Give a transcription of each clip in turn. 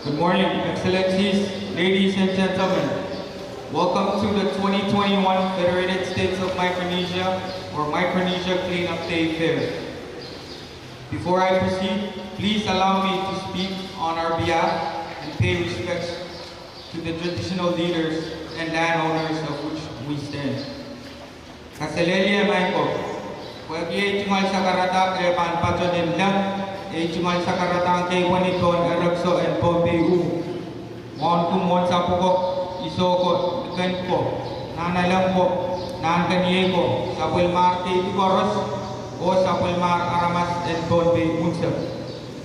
Good morning, Excellencies, ladies and gentlemen. Welcome to the 2021 Federated States of Micronesia, or Micronesia Clean Up Day Fair. Before I proceed, please allow me to speak on our behalf and pay respects to the traditional leaders and landowners of which we stand. Kaselelia Maiko, Wagi Chimal Sakarata Epan Pachonin Lang, Chimal Sakarata Kewaniton Erakso and Pompeu. Montumon Sapoko, Isoko, Kenpo, Nana Lampo, Nan Kaniego, Sapulmar Koros, O Sapulmar Aramas and Pompeu Munsa.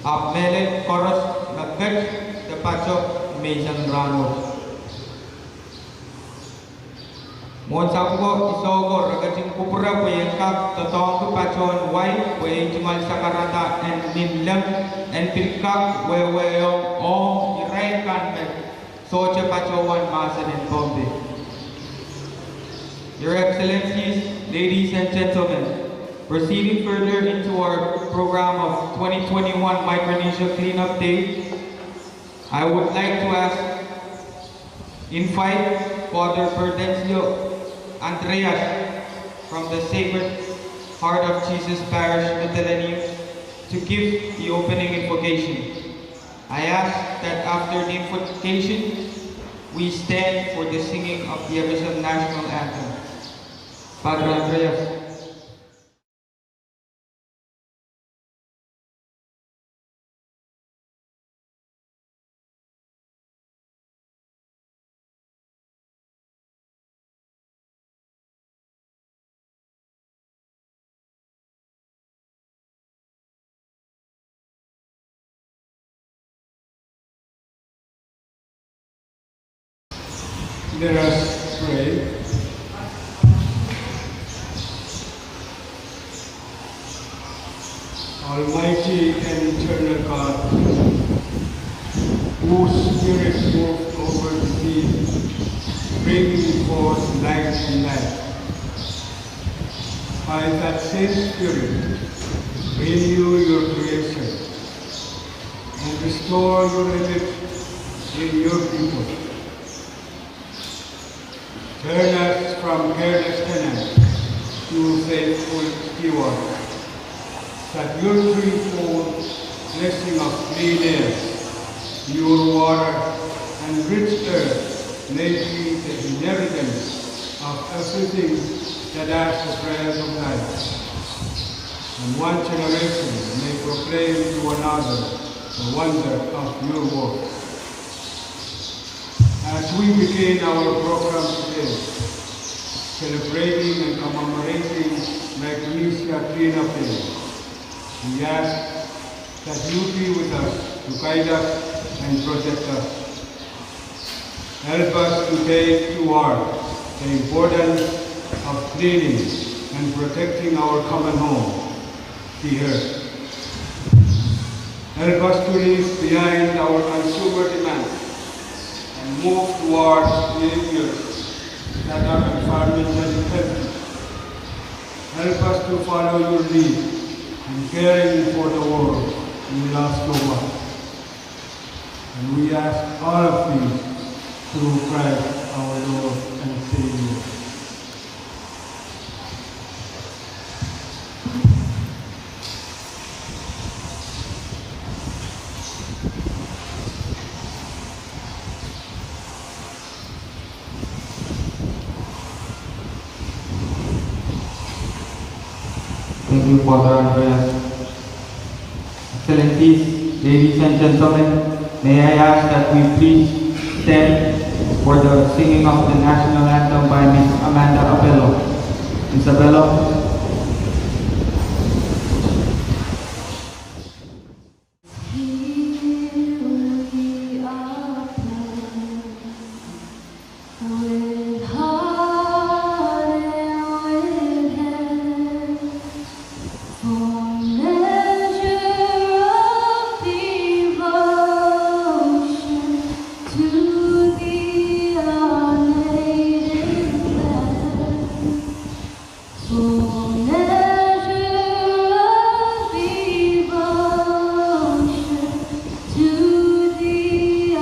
Abmele Koros, Nagat, the Pacho, Mason Rano. Monsapo Isogo, Ragating Kupura, Wayaka, the Tong Pachon, White, Way Jimal Sakarata, and Nimlam, and Pirkak, where we all the right country, Socha Pachowan, Masan, and Bombay. Your Excellencies, ladies and gentlemen, proceeding further into our program of 2021 Micronesia Clean Up Day, I would like to invite Father Prudencio Andreas from the Sacred Heart of Jesus Parish, Miscellaneous, to give the opening invocation. I ask that after the invocation, we stand for the singing of the official national anthem. Padre Andreas. Let us pray. Almighty and eternal God, whose Spirit moved over the sea, bringing forth light and life. By that same Spirit, renew your creation and restore your image in your people. Turn us from careless tenants to faithful stewards, that your threefold blessing of clean air, pure water, and rich earth may be the inheritance of everything that asks the prayers of life. And one generation may proclaim to another the wonder of your work. As we begin our program today, celebrating and commemorating Micronesia Clean Up Day, we ask that you be with us to guide us and protect us. Help us to take to heart the importance of cleaning and protecting our common home, the earth. Help us to leave behind our consumer demands and move towards behaviors that are environmentally healthy. Help us to follow your lead in caring for the world we love so much. And we ask all of these through Christ our Lord and Savior. Thank you, Father Andreas. Excellencies, ladies and gentlemen, may I ask that we please stand for the singing of the national anthem by Ms. Amanda Abello. Ms. Abello. To the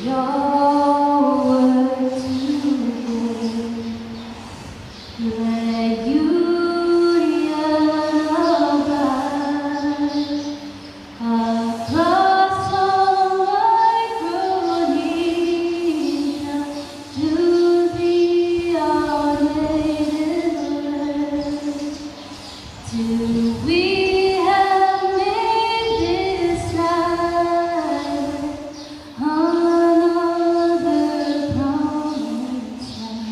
your word to go. Let union abide across all Micronesia to be our native land. Till we have made this land another promised land.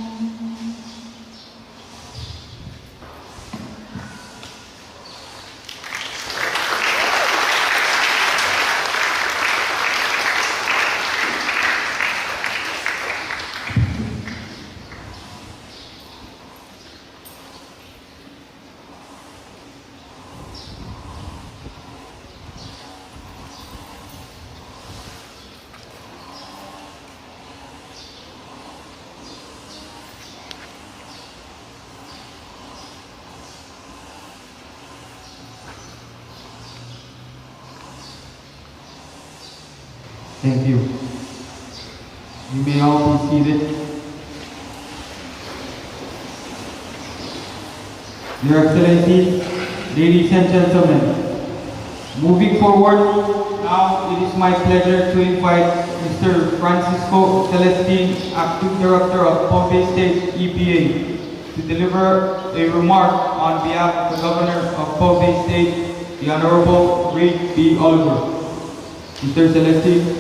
Thank you. You may all be seated. Your Excellencies, ladies and gentlemen, moving forward, now it is my pleasure to invite Mr. Francisco Celestine, Acting Director of Bombay State EPA, to deliver a remark on behalf of the Governor of Bombay State, the Honorable Reid B. Oliver. Mr. Celestine.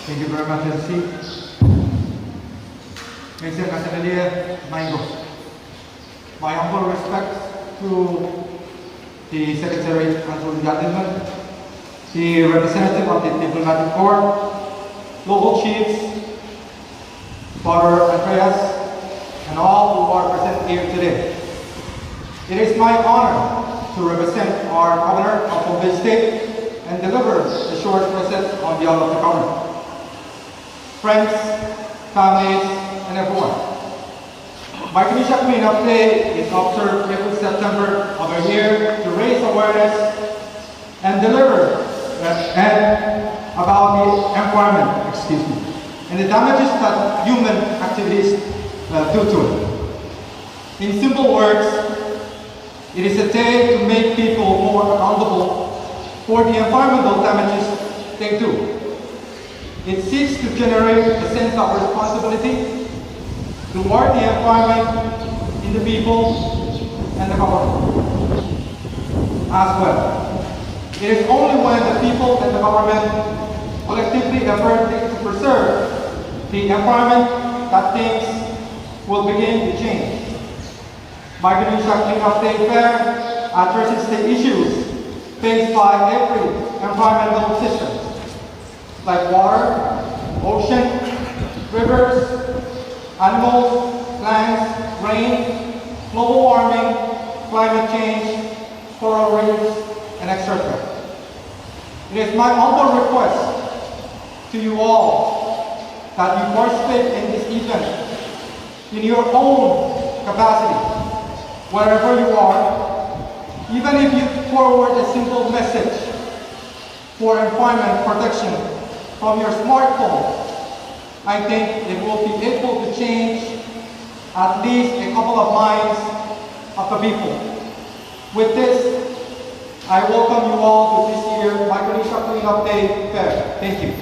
Thank you very much, MC. Mr. Castellier Mango. My humble respects to the Secretary and to the gentlemen, the representative of the diplomatic corps, local chiefs, Father Andreas, and all who are present here today. It is my honor to represent our Governor of Bombay State and deliver a short message on behalf of the Governor. Friends, families, and everyone. Micronesia Clean Up Day is observed every September of a year to raise awareness and deliver about the environment, and the damages that human activities do to it. In simple words, it is a day to make people more accountable for the environmental damages they do. It seeks to generate a sense of responsibility toward the environment, in the people, and the government as well. It is only when the people and the government collectively effort to preserve the environment that things will begin to change. Micronesia Clean Up Day Fair addresses the issues faced by every environmental system, like water, ocean, rivers, animals, plants, rain, global warming, climate change, coral reefs, and etc. It is my humble request to you all that you participate in this event in your own capacity, wherever you are, even if you forward a simple message for environment protection from your smartphone. I think it will be able to change at least a couple of minds of the people. With this, I welcome you all to this year's Micronesia Clean Up Day Fair. Thank you.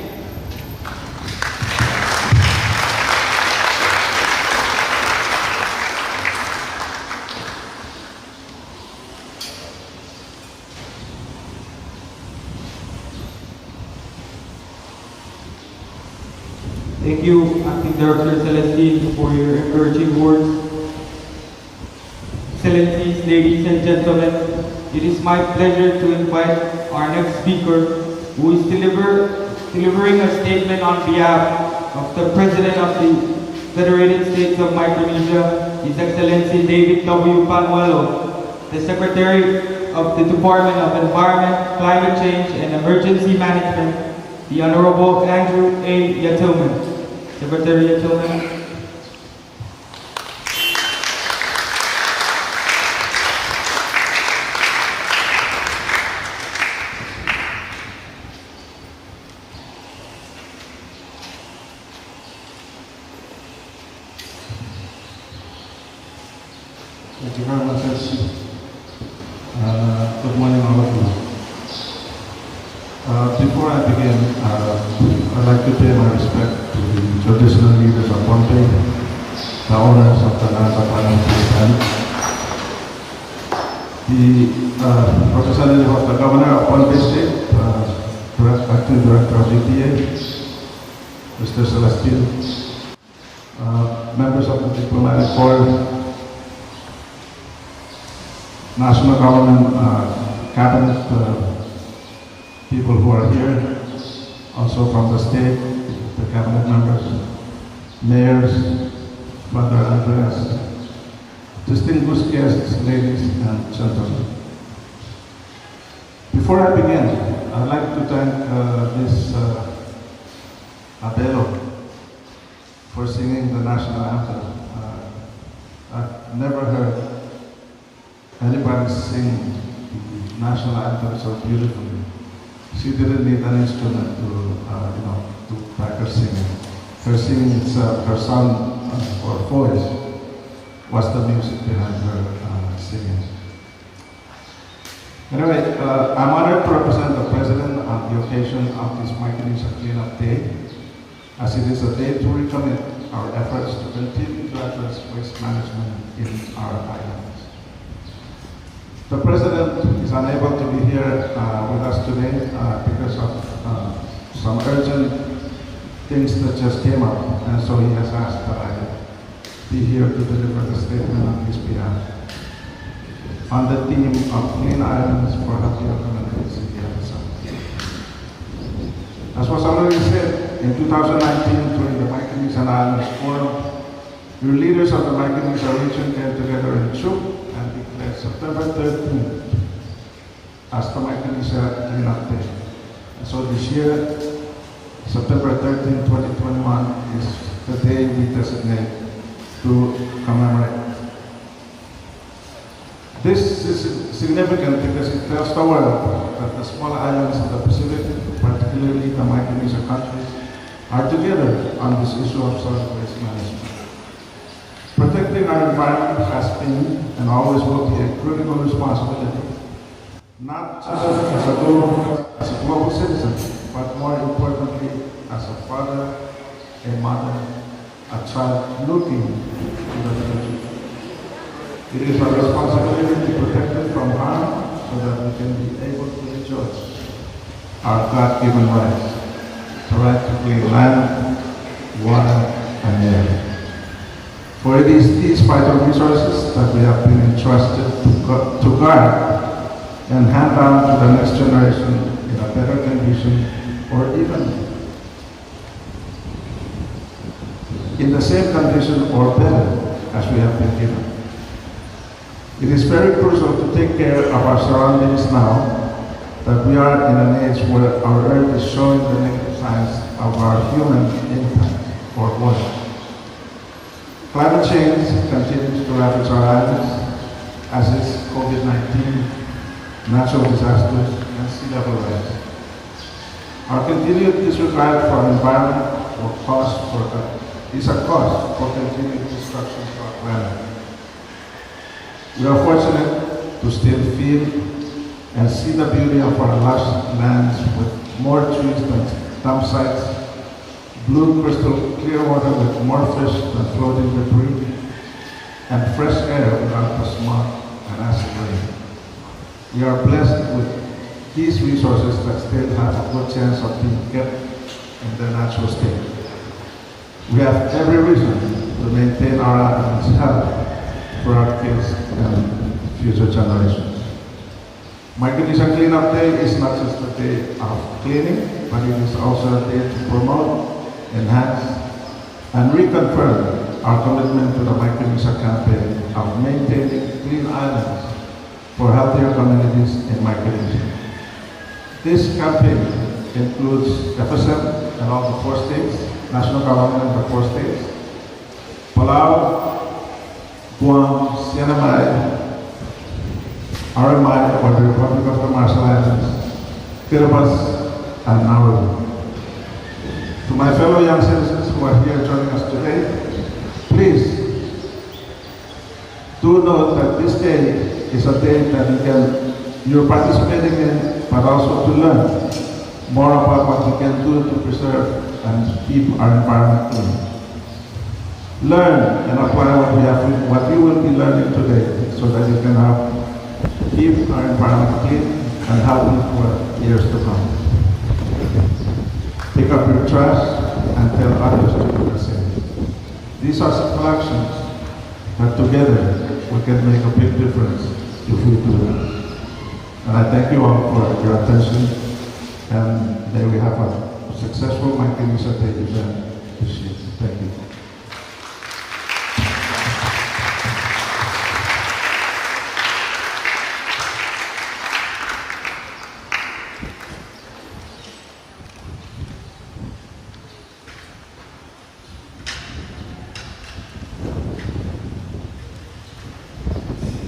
Thank you, Acting Director Celestine, for your encouraging words. Excellencies, ladies and gentlemen, it is my pleasure to invite our next speaker, who is delivering a statement on behalf of the President of the Federated States of Micronesia, His Excellency David W. Panuelo, the Secretary of the Department of Environment, Climate Change, and Emergency Management, the Honorable Andrew A. Yetilman. Secretary Yetilman. Thank you very much, Elsie. Good morning, all of you. Before I begin, I'd like to pay my respect to the traditional leaders of Pohnpei, the owners of the land upon which we stand, the representative of the governor of Pohnpei State, acting director of EPA, Mr. Celestine, members of the diplomatic corps, national government, cabinet, people who are here, also from the state, the cabinet members, mayors, Father Andreas, distinguished guests, ladies and gentlemen. Before I begin, I'd like to thank Ms. Abelo for singing the national anthem. I've never heard anybody sing the national anthem so beautifully. She didn't need an instrument to practice singing. Her singing itself, her sound or voice, was the music behind her singing. Anyway, I'm honored to represent the President on the occasion of this Micronesia Clean Up Day, as it is a day to recommit our efforts to continue to address waste management in our islands. The President is unable to be here with us today because of some urgent things that just came up, and so he has asked that I be here to deliver the statement on his behalf on the theme of clean islands for healthier communities in the other side. As was already said, in 2019 during the Micronesian Islands Forum, the leaders of the Micronesia region came together in Chuuk and declared September 13th as the Micronesia Clean Up Day. And so this year, September 13, 2021 is the day we designate to commemorate. This is significant because it tells the world that the small islands in the Pacific, particularly the Micronesia countries, are together on this issue of solid waste management. Protecting our environment has been and always will be a critical responsibility, not just as a global citizen, but more importantly as a father, a mother, a child looking to the future. It is our responsibility to protect it from harm so that we can be able to enjoy our God-given rights, the right to clean land, water, and air. For it is these vital resources that we have been entrusted to guard and hand down to the next generation in a better condition, or even in the same condition or better as we have been given. It is very crucial to take care of our surroundings now that we are in an age where our Earth is showing the negative signs of our human impact or work. Climate change continues to ravage our islands, as is COVID-19, natural disasters, and sea level rise. Our continued disregard for our environment is a cause for continued destruction to our planet. We are fortunate to still feel and see the beauty of our lush lands with more trees than dump sites, blue crystal clear water with more fish than floating debris, and fresh air without the smog and acid rain. We are blessed with these resources that still have a good chance of being kept in their natural state. We have every reason to maintain our island's health for our kids and future generations. Micronesia Clean Up Day is not just a day of cleaning, but it is also a day to promote, enhance, and reconfirm our commitment to the Micronesia campaign of maintaining clean islands for healthier communities in Micronesia. This campaign includes FSM and all the 4 states, national government and the 4 states, Palau, Guam, CNMI, RMI, or the Republic of the Marshall Islands, Kiribati, and Nauru. To my fellow young citizens who are here joining us today, please do note that this day is a day that you're participating in, but also to learn more about what we can do to preserve and keep our environment clean. Learn and apply what you will be learning today, so that you can keep our environment clean and healthy for years to come. Pick up your trash and tell others to do the same. These are simple actions that together we can make a big difference if we do that. And I thank you all for your attention, and may we have a successful Micronesia Day event this year. Thank you.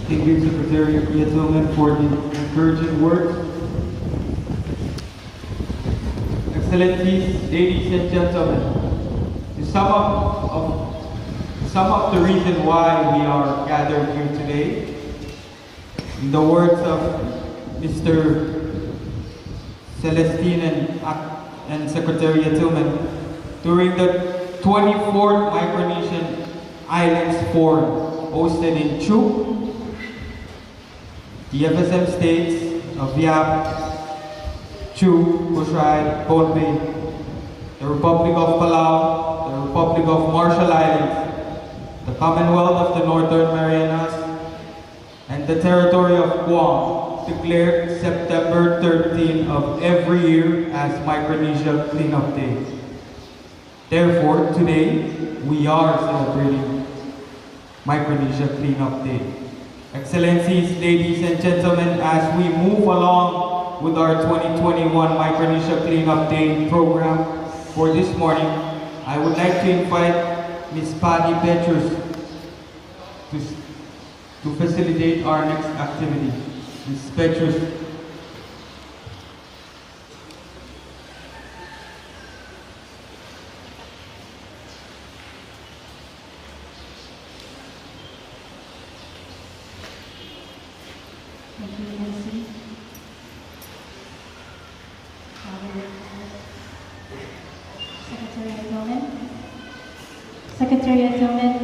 Thank you, Secretary Yatilman, for the encouraging words. Excellencies, ladies and gentlemen, to sum up the reason why we are gathered here today, in the words of Mr. Celestine and Secretary Yatilman, during the 24th Micronesian Islands Forum hosted in Chuuk, the FSM states of Yap, Chuuk, Busrai, Bonbay, the Republic of Palau, the Republic of Marshall Islands, the Commonwealth of the Northern Marianas, and the Territory of Guam declared September 13 of every year as Micronesia Clean Up Day. Therefore, today we are celebrating Micronesia Clean Up Day. Excellencies, ladies and gentlemen, as we move along with our 2021 Micronesia Clean Up Day program for this morning, I would like to invite Ms. Patty Petrus to facilitate our next activity. Ms. Petrus. Thank you, Nancy. Secretary Yatilman,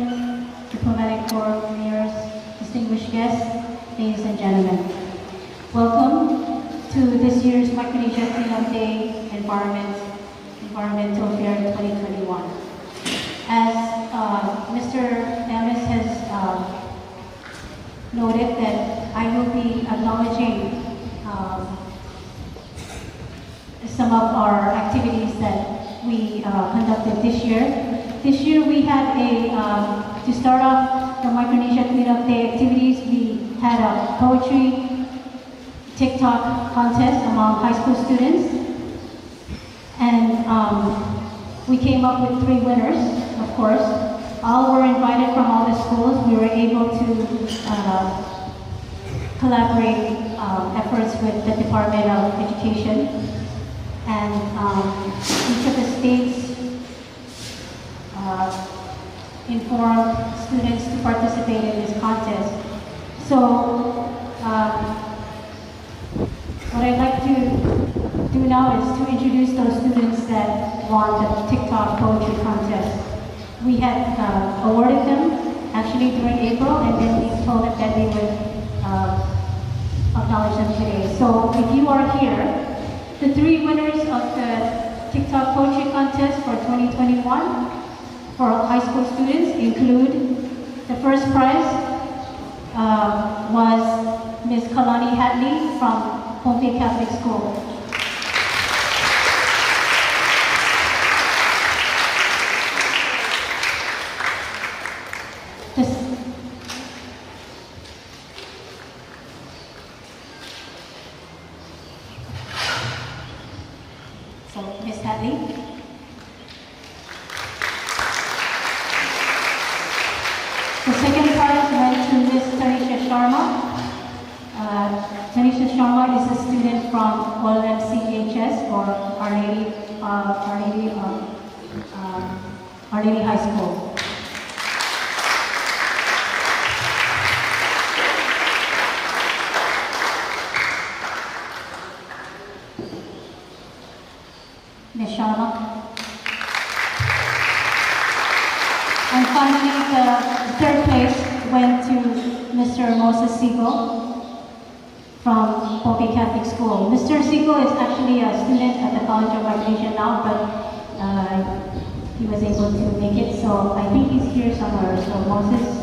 Diplomatic Corps, mayors, distinguished guests, ladies and gentlemen. Welcome to this year's Micronesia Clean Up Day Environmental Fair 2021. As Mr. Amis has noted, that I will be acknowledging some of our activities that we conducted this year. This year we had to start off the Micronesia Clean Up Day activities, we had a poetry TikTok contest among high school students. And we came up with 3 winners, of course. All were invited from all the schools. We were able to collaborate efforts with the Department of Education. And each of the states informed students to participate in this contest. So what I'd like to do now is to introduce those students that won the TikTok poetry contest. We had awarded them actually during April, and then we told them that we would acknowledge them today. So if you are here, the 3 winners of the TikTok poetry contest for 2021 for high school students include, the first prize was Ms. Kalani Hadley from Pompey Catholic School. So, Ms. Hadley. The second prize went to Ms. Tanisha Sharma. Tanisha Sharma is a student from OLMCHS, or Our Lady High School. Ms. Sharma. And finally, the third place went to Mr. Moses Siegel from Pope Catholic School. Mr. Siegel is actually a student at the College of Micronesia now, but he was able to make it, so I think he's here somewhere. So Moses.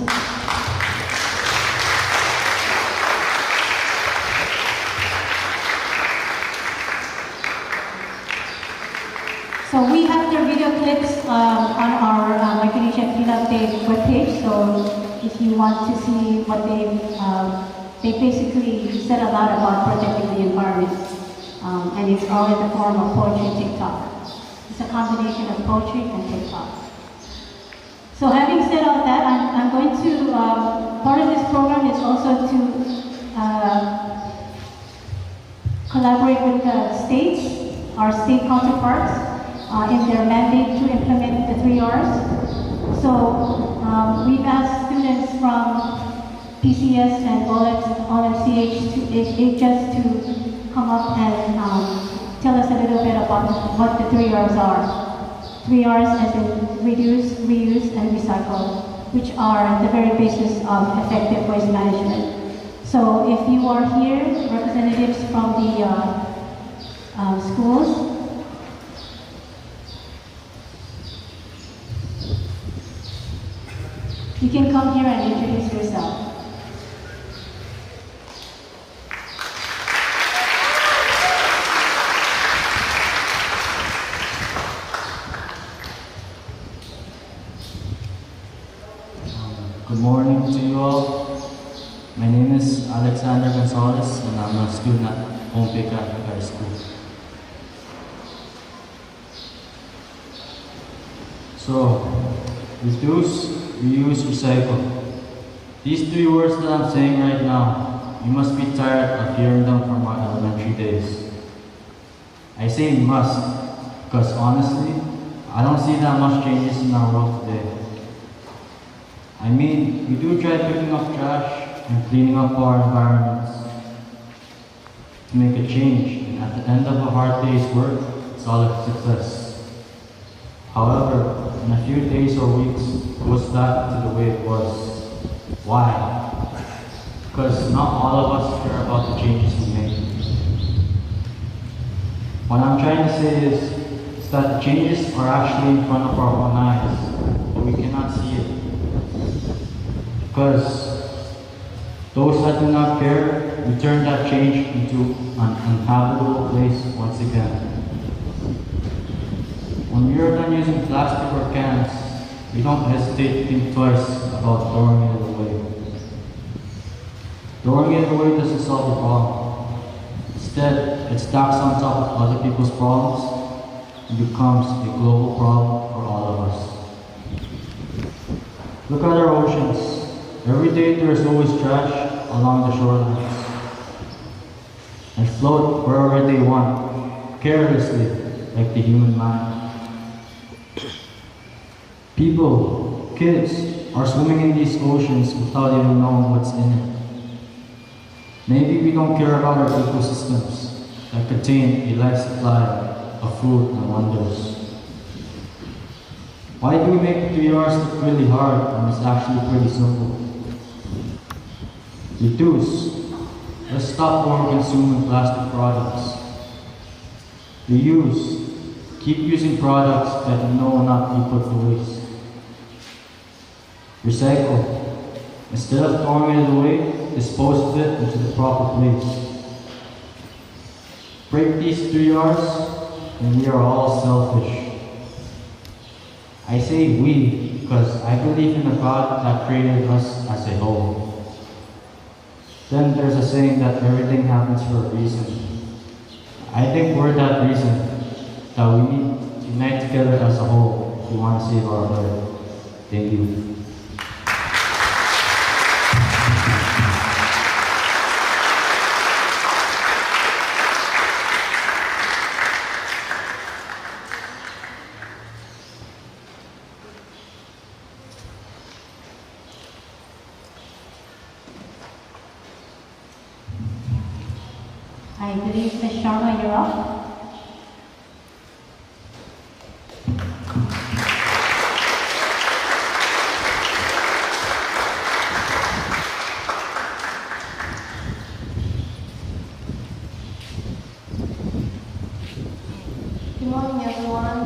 So we have their video clips on our Micronesia Clean Up Day webpage. So if you want to see what they basically said a lot about protecting the environment, and it's all in the form of poetry and TikTok. It's a combination of poetry and TikTok. So having said all that, I'm going to, part of this program is also to collaborate with the states, our state counterparts, in their mandate to implement the 3 Rs. So we've asked students from PCS and OLMCH just to come up and tell us a little bit about what the 3 Rs are. 3 Rs as in reduce, reuse, and recycle, which are the very basis of effective waste management. So if you are here, representatives from the schools, you can come here and introduce yourself. Good morning to you all. My name is Alexander Gonzalez, and I'm a student at Pope Catholic High School. So, reduce, reuse, recycle. These 3 words that I'm saying right now, you must be tired of hearing them from our elementary days. I say must, because honestly, I don't see that much changes in our world today. I mean, we do try picking up trash and cleaning up our environments to make a change, and at the end of a hard day's work, it's all a success. However, in a few days or weeks, it goes back to the way it was. Why? Because not all of us care about the changes we make. What I'm trying to say is that the changes are actually in front of our own eyes, but we cannot see it. Because those that do not care, we turn that change into an uninhabitable place once again. When we are done using plastic or cans, we don't hesitate to think twice about throwing it away. Throwing it away doesn't solve the problem. Instead, it stacks on top of other people's problems and becomes a global problem for all of us. Look at our oceans. Every day there is always trash along the shorelines, and float wherever they want, carelessly, like the human mind. People, kids, are swimming in these oceans without even knowing what's in it. Maybe we don't care about our ecosystems that contain a life supply of food and wonders. Why do we make the 3 Rs look really hard when it's actually pretty simple? Reduce. Let's stop over-consuming plastic products. Reuse. Keep using products that you know will not be put to waste. Recycle. Instead of throwing it away, dispose of it into the proper place. Break these 3 Rs, and we are all selfish. I say we because I believe in a God that created us as a whole. Then there's a saying that everything happens for a reason. I think we're that reason that we unite together as a whole if we want to save our Earth. Thank you. I believe Ms. Sharma, you're up. Good morning, everyone.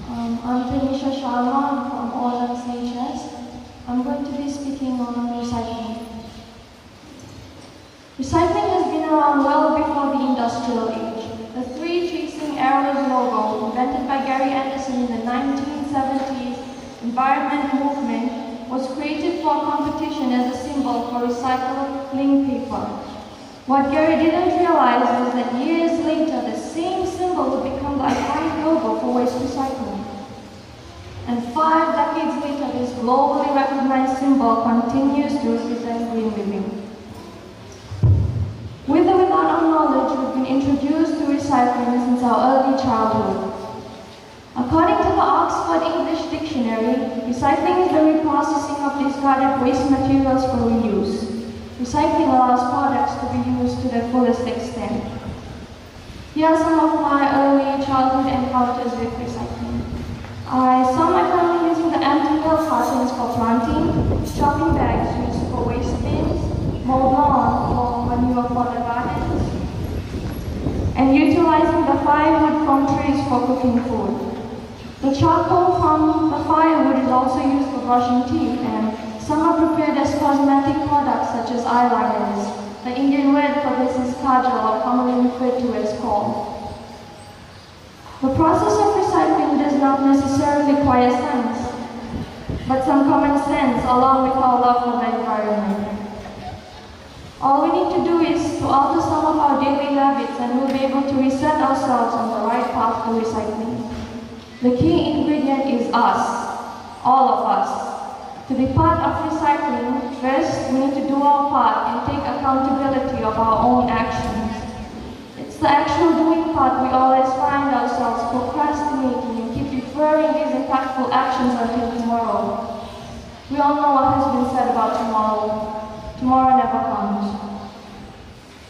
I'm Micronesia Sharma from All Nations. I'm going to be speaking on recycling. Recycling has been around well before the industrial age. The three chasing arrows logo, invented by Gary Anderson in the 1970s environment movement, was created for competition as a symbol for recycling paper. What Gary didn't realize was that years later, the same symbol would become the iconic logo for waste recycling. And 5 decades later, this globally recognized symbol continues to represent green living. With or without our knowledge, we've been introduced to recycling since our early childhood. According to the Oxford English Dictionary, recycling is the reprocessing of discarded waste materials for reuse. Recycling allows products to be used to their fullest extent. Here are some of my early childhood encounters with recycling. I saw my family using the empty milk cartons for planting, shopping bags used for waste bins, mowed lawn for manure for the gardens, and utilizing the firewood from trees for cooking food. The charcoal from the firewood is also used for brushing teeth, and some are prepared as cosmetic products such as eyeliners. The Indian word for this is kajal, or commonly referred to as kohl. The process of recycling does not necessarily require science, but some common sense along with our love for the environment. All we need to do is to alter some of our daily habits and we'll be able to reset ourselves on the right path to recycling. The key ingredient is us, all of us. To be part of recycling, first we need to do our part and take accountability of our own actions. It's the actual doing part we always find ourselves procrastinating and keep deferring these impactful actions until tomorrow. We all know what has been said about tomorrow. Tomorrow never comes.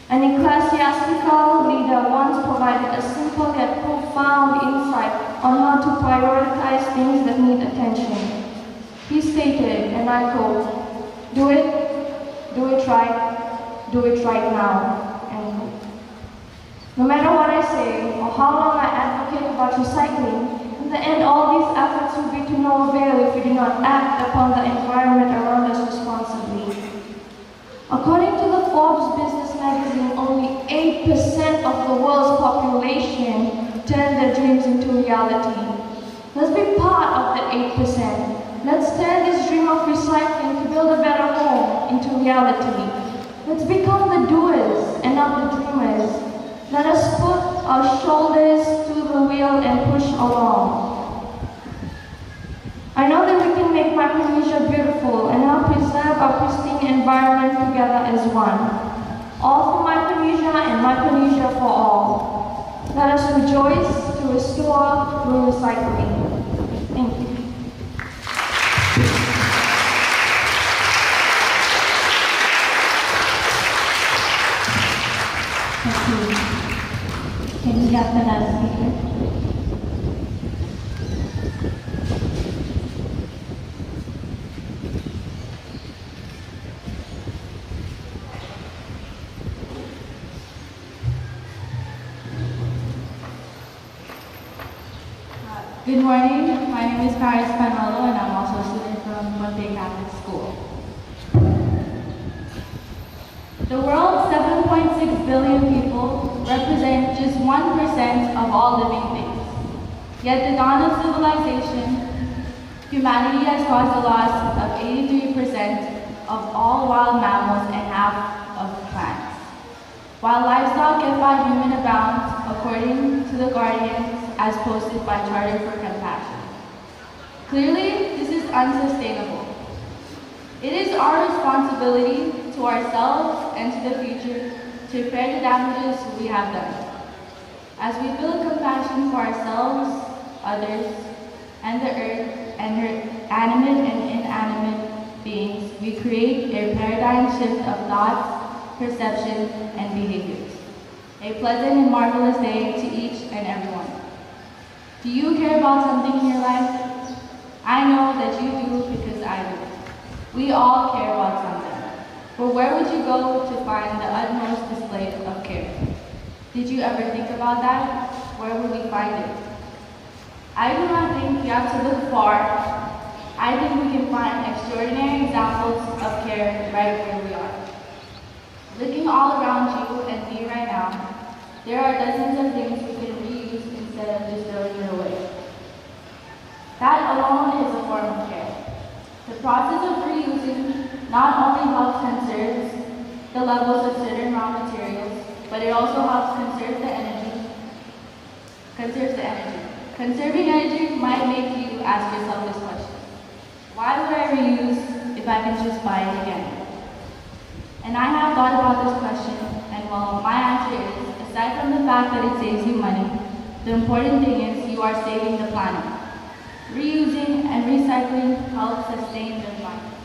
An ecclesiastical leader once provided a simple yet profound insight on how to prioritize things that need attention. He stated, and I quote, do it right now, end quote. No matter what I say, or how long I advocate about recycling, in the end all these efforts will be to no avail if we do not act upon the environment around us responsibly. According to the Forbes Business magazine, only 8% of the world's population turn their dreams into reality. Let's be part of the 8%. Let's turn this dream of recycling to build a better home into reality. Let's become the doers and not the dreamers. Let us put our shoulders to the wheel and push along. I know that we can make Micronesia beautiful and help preserve our pristine environment together as one. All for Micronesia and Micronesia for all. Let us rejoice to restore through recycling. Thank you. Thank you. Can we have the last speaker? Good morning, my name is Paris Panolo and I'm also a student from Monte Catholic School. The world's 7.6 billion people represent just 1% of all living things. Yet at the dawn of civilization, humanity has caused the loss of 83% of all wild mammals and half of plants. While livestock, if by human abounds, according to the guardians as posted by Charter for Compassion. Clearly, this is unsustainable. It is our responsibility to ourselves and to the future to repair the damages we have done. As we build compassion for ourselves, others, and the earth and her animate and inanimate beings, we create a paradigm shift of thoughts, perception, and behaviors. A pleasant and marvelous day to each and everyone. Do you care about something in your life? I know that you do because I do. We all care about something. But where would you go to find the utmost display of care? Did you ever think about that? Where would we find it? I do not think you have to look far. I think we can find extraordinary examples of care right where we are. Looking all around you and me right now, there are dozens of things we can reuse instead of just throwing it away. That alone is a form of care. The process of reusing not only helps conserve the levels of certain raw materials, but it also helps conserve the energy. Conserving energy might make you ask yourself this question. Why would I reuse if I can just buy it again? And I have thought about this question, and well, my answer is, aside from the fact that it saves you money, the important thing is you are saving the planet. Reusing and recycling helps sustain the environment.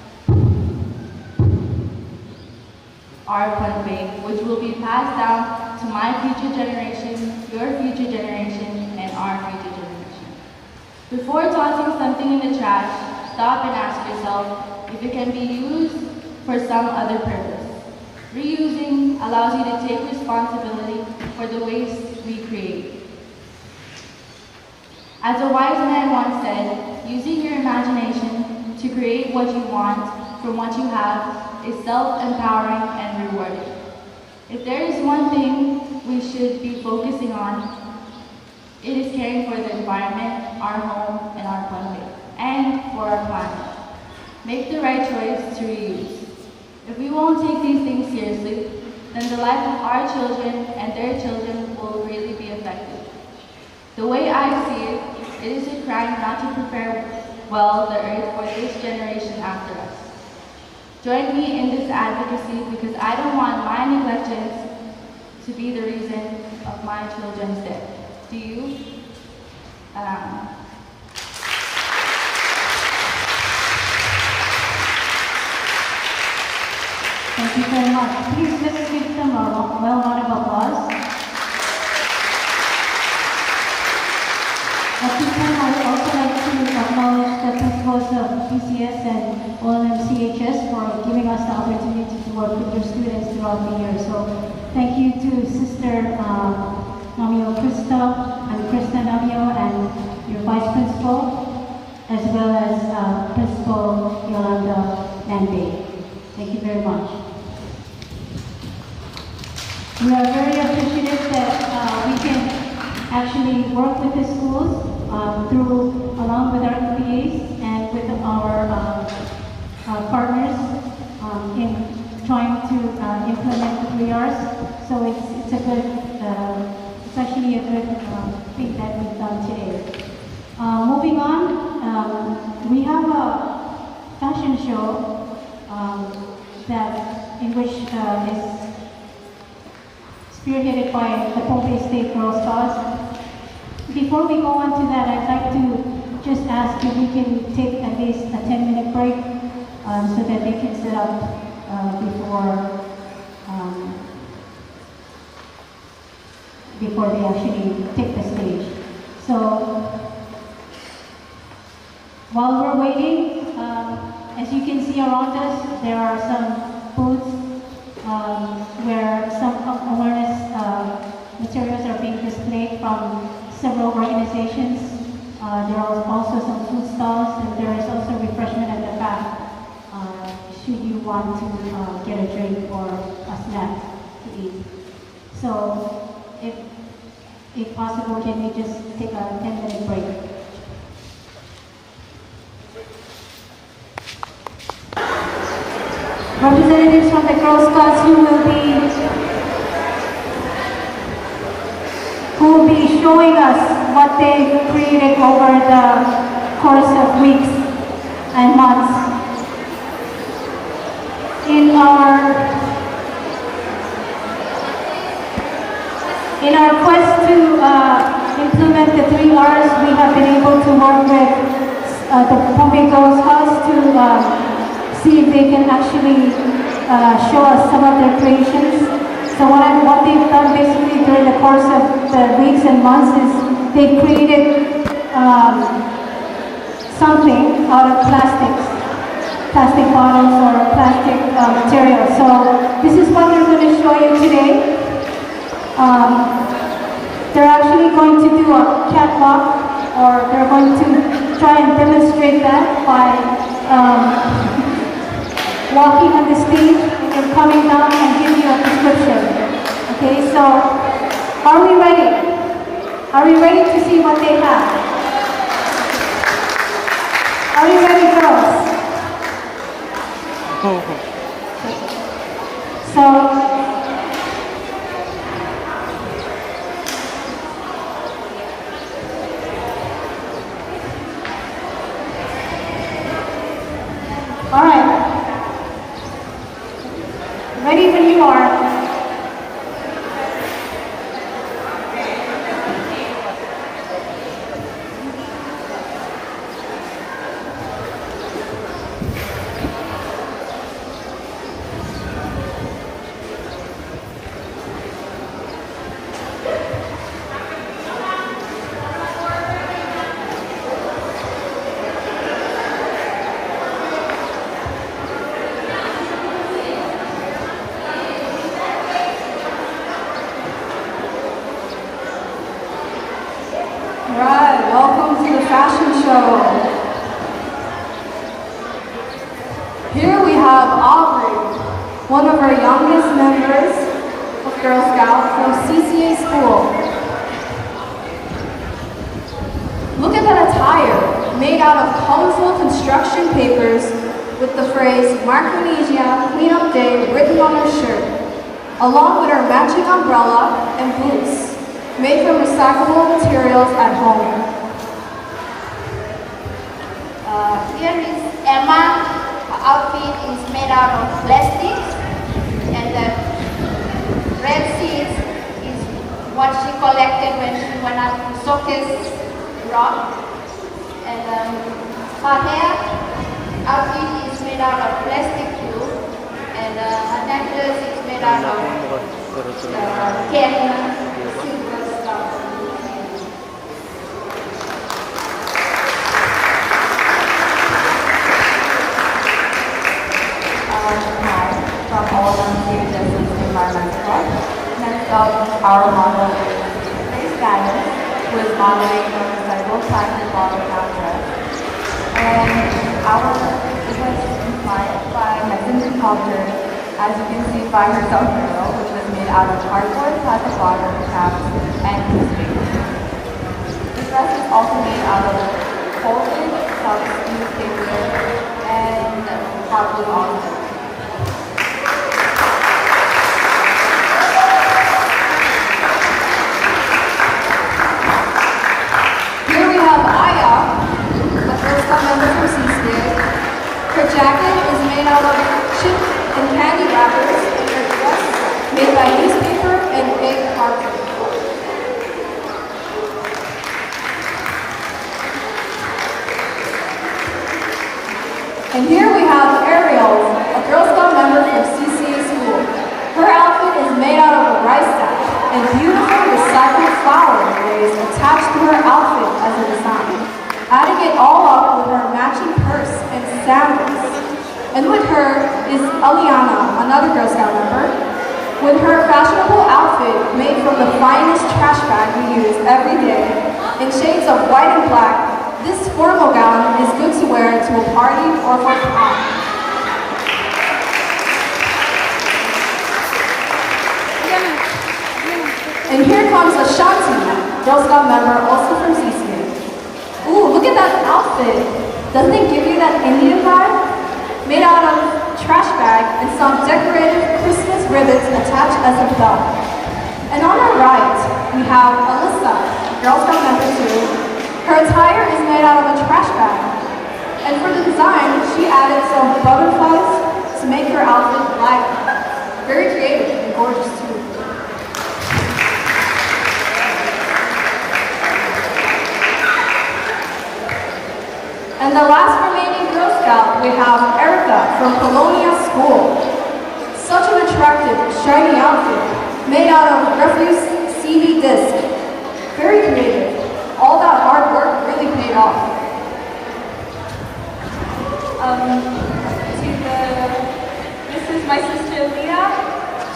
Our Punway, which will be passed down to my future generation, your future generation, and our future generation. Before tossing something in the trash, stop and ask yourself if it can be used for some other purpose. Reusing allows you to take responsibility for the waste we create. As a wise man once said, using your imagination to create what you want from what you have is self-empowering and rewarding. If there is one thing we should be focusing on, it is caring for the environment, our home, and our planet, and for our planet. Make the right choice to reuse. If we won't take these things seriously, then the life of our children and their children will really be affected. The way I see it, it is a crime not to prepare well the earth for this generation after us. Join me in this advocacy because I don't want my negligence to be the reason of my children's death. Do you? Thank you very much. Please let's give them a well-round of applause. At this time, I would also like to acknowledge the principals of PCS and OLMCHS for giving us the opportunity to work with your students throughout the year. So thank you to Sister Namio Krista Namio and your Vice Principal, as well as Principal Yolanda Nande. Thank you very much. We are very appreciative that we can actually work with the schools along with our EPAs and with our partners in trying to implement the 3Rs. So it's a good, it's actually a good thing that we've done today. Moving on, we have a fashion show in which is spearheaded by the Pompey State Girl Scouts. Before we go on to that, I'd like to just ask if we can take at least a 10-minute break so that they can set up before they actually take the stage. So while we're waiting, as you can see around us, there are some booths where some awareness materials are being displayed from several organizations. There are also some food stalls, and there is also refreshment at the back should you want to get a drink or a snack to eat. So if possible, can we just take a 10-minute break? Representatives from the Girl Scouts who will be showing us what they created over the course of weeks and months. In our quest to implement the 3 R's, we have been able to work with the Bombay Girls House to see if they can actually show us some of their creations. So what they've done basically during the course of the weeks and months is they created something out of plastic bottles or plastic material. So this is what they're going to show you today. They're actually going to do a catwalk, or they're going to try and demonstrate that by walking on the stage and then coming down and give you a description. Okay, so are we ready? Are we ready to see what they have? Are you ready, girls? So, all right. Ready when you are. Right, welcome to the fashion show. Here we have Aubrey, one of our youngest members of Girl Scout from CCA school. Look at that attire, made out of colorful construction papers with the phrase Micronesia Clean Up Day written on her shirt, along with her matching umbrella and boots, made from recyclable materials at home. Here is Emma. Her outfit is made out of plastic, and the red seeds is what she collected when she went out to showcase rock. And her hair outfit is made out of plastic too, and her necklace is made out of can silver stuff. Hi, from all of New Justice Environmental Club. Next up, our model is Grace Gallus, who is modeling the recycled plastic bottle counter. And our it was inspired by Mexican culture, as you can see by her sombrero, which was made out of cardboard, plastic bottle caps, and newspaper. The dress is also made out of folded cups, newspaper, and hot glue also. Here we have Aya, the first time member from CCA. Her jacket is made out of chip and candy wrappers, and her dress made by newspaper and big carton. And here we have Ariel, a Girl Scout member from CCA school. Her outfit is made out of a rice sack and beautiful recycled flower arrays attached to her outfit as a design, adding it all up with her matching purse and sandals. And with her is Aliana, another Girl Scout member, with her fashionable outfit made from the finest trash bag we use every day in shades of white and black. This formal gown is good to wear to a party or for prom. And here comes Ashanti, Girl Scout member, also from CCA. Ooh, look at that outfit. Doesn't it give you that Indian vibe? Made out of trash bag and some decorative Christmas ribbons attached as a belt. And on her right we have Alyssa, Girl Scout member 2. Her attire is made out of a trash bag. And for the design, she added some butterflies to make her outfit black. Very creative and gorgeous too. And the last remaining Girl Scout, we have Erica from Colonia School. Such an attractive, shiny outfit made out of refuse CD disc. Very creative. All that hard work really paid off. This is my sister Leah.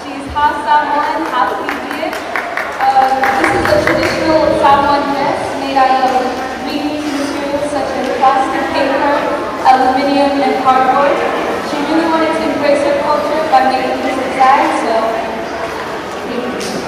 She's half Samoan, half Fijian. This is a traditional Samoan dress made out of reused materials such as plastic, paper, aluminum, and cardboard. She really wanted to embrace her culture by making this design, so thank you.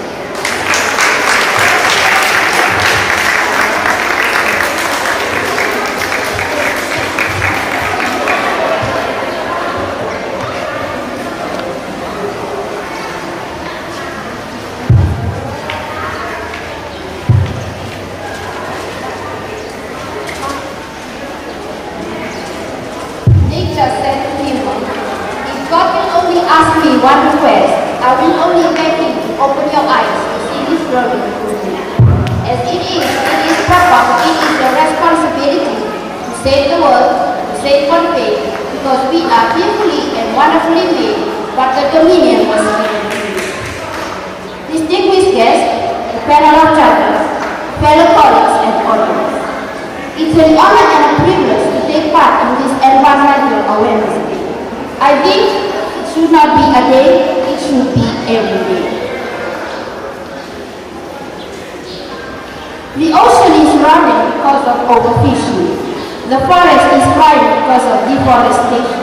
Nature said to him, if God will only ask me one request, I will only beg him to open your eyes to see his glory through me. As it is proper, it is your responsibility to save the world, to save one faith, because we are fearfully and wonderfully made, but the dominion was given to you. Distinguished guests, the panel of judges, fellow colleagues and audience. It's an honor and a privilege to take part in this environmental awareness day. I think it should not be a day, it should be every day. The ocean is running because of overfishing. The forest is crying because of deforestation.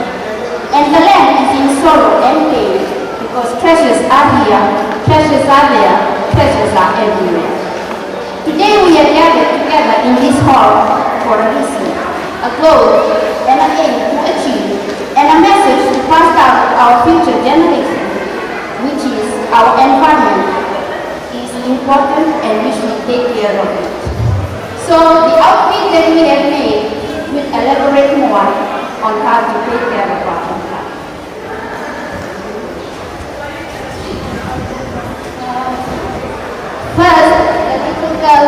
And the land is in sorrow and pain because treasures are here, treasures are there, treasures are everywhere. Today we are gathered together in this hall for a reason, a goal and an aim to achieve, and a message to pass down to our future generation, which is our environment is important and we should take care of it. So the outfit that we have made will elaborate more on how to take care of our environment. First, the little girl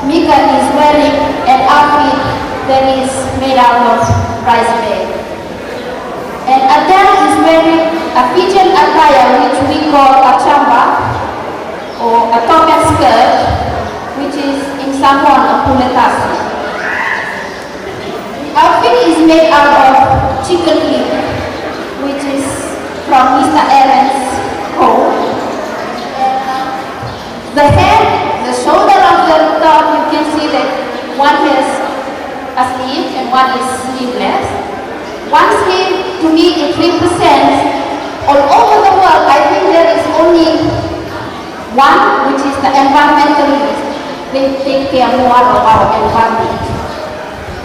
Mika is wearing an outfit that is made out of rice bag. And Adele is wearing a Fijian attire which we call a chamba or a top and skirt, which is in Samoan a puletasi. The outfit is made out of chicken feet, which is from Mr. Aaron's home. The head, the shoulder of the top, you can see that one has a sleeve and one is sleeveless. One sleeve, to me, it represents all over the world. I think there is only one, which is the environmentalist. They take care more of our environment.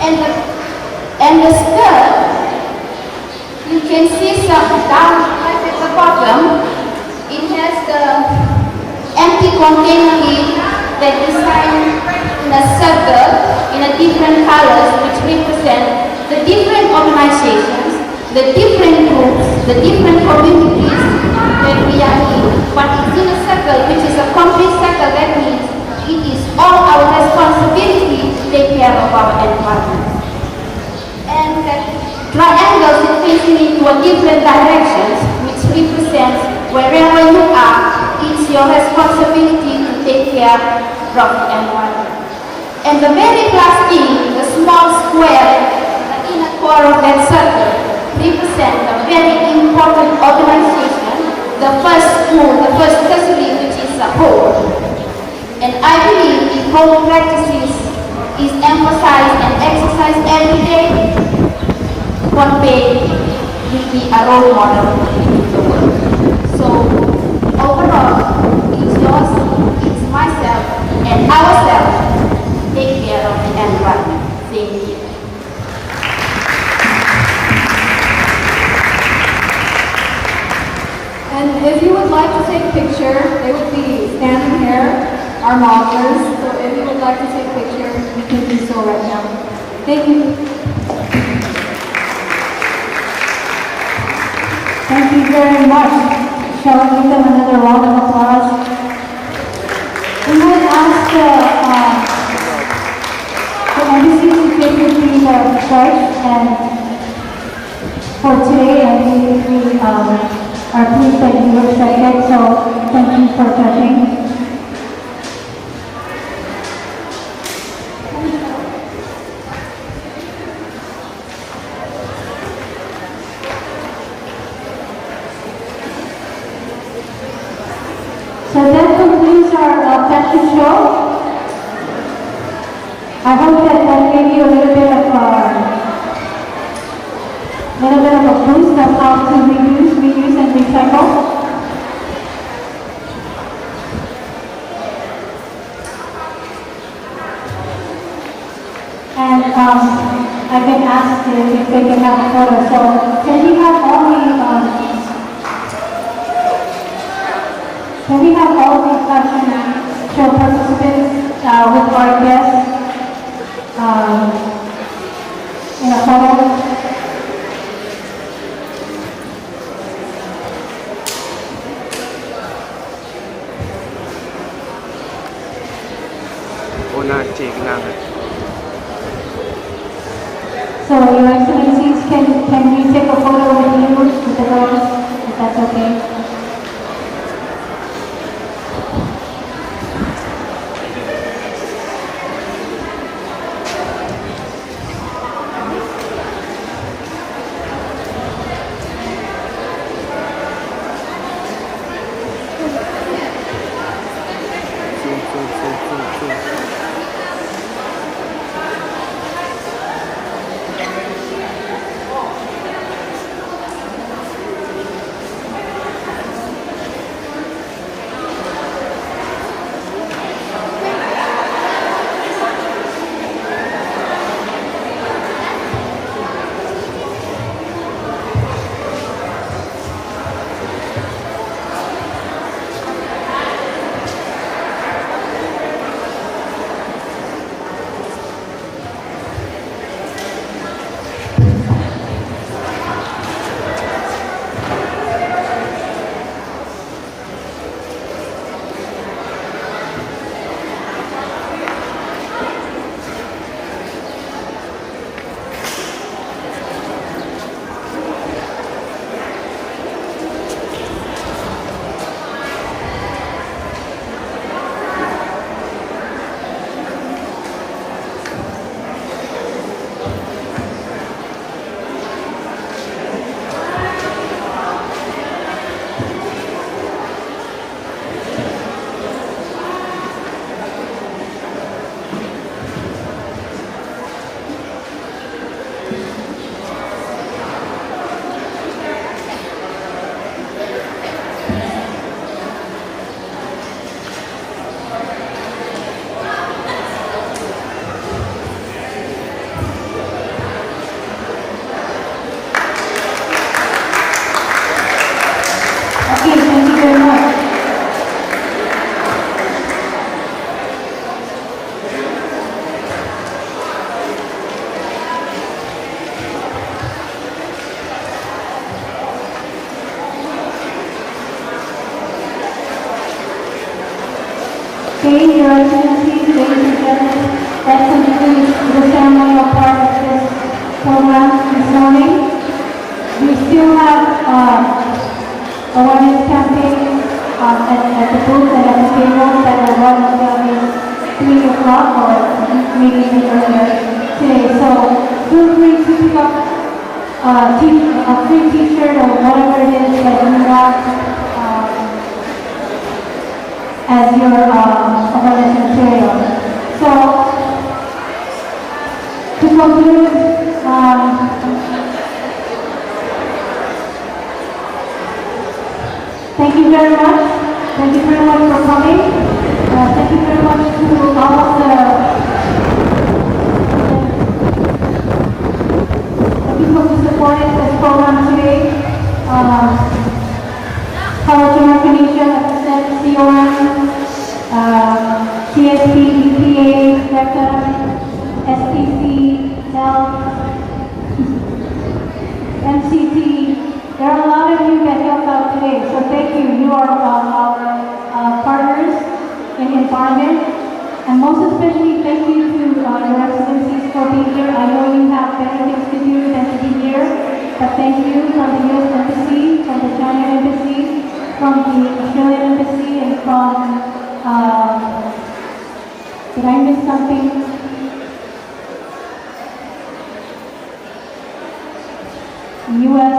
And the skirt, you can see some down right at the bottom. It has the empty container lid that designed in a circle in a different colors, which represent the different organizations, the different groups, the different communities that we are in. But it's in a circle, which is a complete circle. That means it is all our responsibility to take care of our environment. And that triangles is facing into a different directions, which represents wherever you are, it's your responsibility to take care of the environment. And the very last thing, the small square, the inner core of that circle, represents a very important organization, the first school, the first tertiary, which is a whole. And I believe if whole practices is emphasized and exercised every day, one day will be a role model in the world. So overall, it's yours, it's myself, and ourselves to take care of the environment. Thank you. And if you would like to take a picture, they would be standing here, our mom so right now. Thank you. Thank you very much. Shall we give them another round of applause? We would ask the embassies to take you through the church and for today, and we are pleased that you were selected, so thank you for judging. So that concludes our fashion show. I hope that gave you a little bit of a boost of how to reuse, and recycle. And I've been asked if they can have a photo. So can we have all the fashion show participants with our guests in a photo? So, Your Excellencies, can we take a photo with you, with the girls, if that's okay? Okay, Your Excellencies, ladies and gentlemen, that concludes the ceremonial part of this program this morning. We still have awareness campaign at the booth and at the table that will run until 3 o'clock or maybe even earlier today. So feel free to pick up a free t-shirt or whatever it is that you want as your awareness material. So, to conclude, thank you very much. Thank you very much for coming. Thank you very much to all of the people who supported this program today. College of Micronesia, COM, CSP, EPA, DECA, STC, Health, MCT. There are a lot of you that helped out today, so thank you. You are our partners in environment, and most especially thank you to Your Excellencies for being here. I know you have better things to do than to be here, but thank you from the U.S. Embassy, from the China Embassy, from the Australian Embassy, and from, did I miss something? U.S.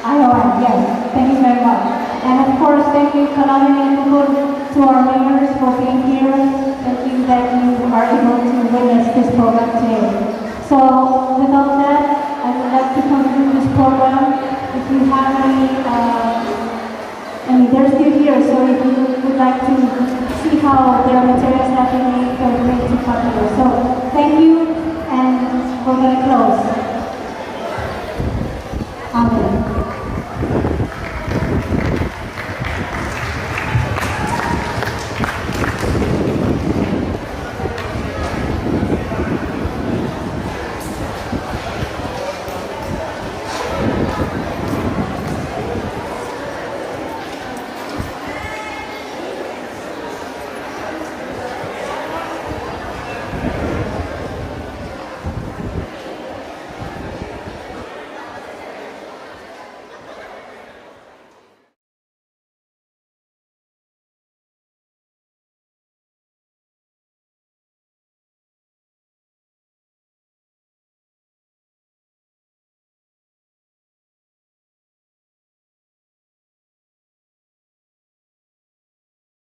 IOM, yes, thank you very much. And of course, thank you, Kalani and to our members for being here. Thank you that you are able to witness this program today. So, with all that, I would like to conclude this program. If you have any, they're still here, so if you would like to see how their materials have been made for the